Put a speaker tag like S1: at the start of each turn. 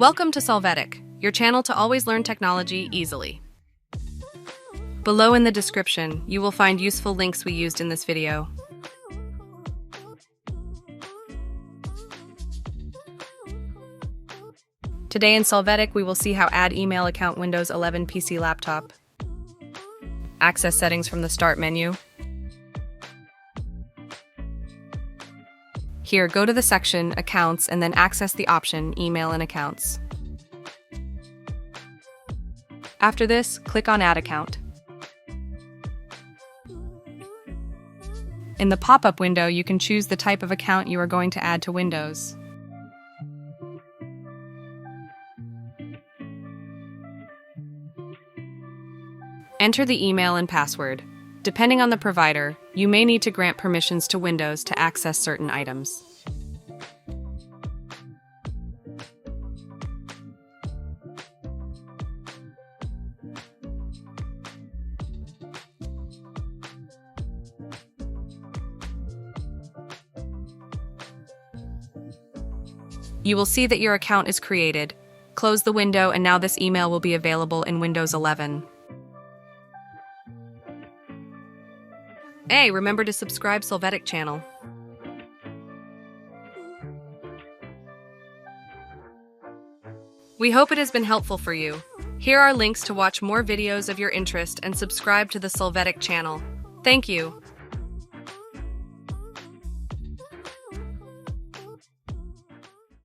S1: Welcome to Solvetic, your channel to always learn technology easily. Below in the description, you will find useful links we used in this video. Today in Solvetic, we will see how add email account Windows 11 PC laptop. Access settings from the Start menu. Here, go to the section Accounts and then access the option Email and Accounts. After this, click on Add Account. In the pop-up window, you can choose the type of account you are going to add to Windows. Enter the email and password. Depending on the provider, you may need to grant permissions to Windows to access certain items. You will see that your account is created. Close the window and now this email will be available in Windows 11. Hey, remember to subscribe Solvetic channel. We hope it has been helpful for you. Here are links to watch more videos of your interest and subscribe to the Solvetic channel. Thank you.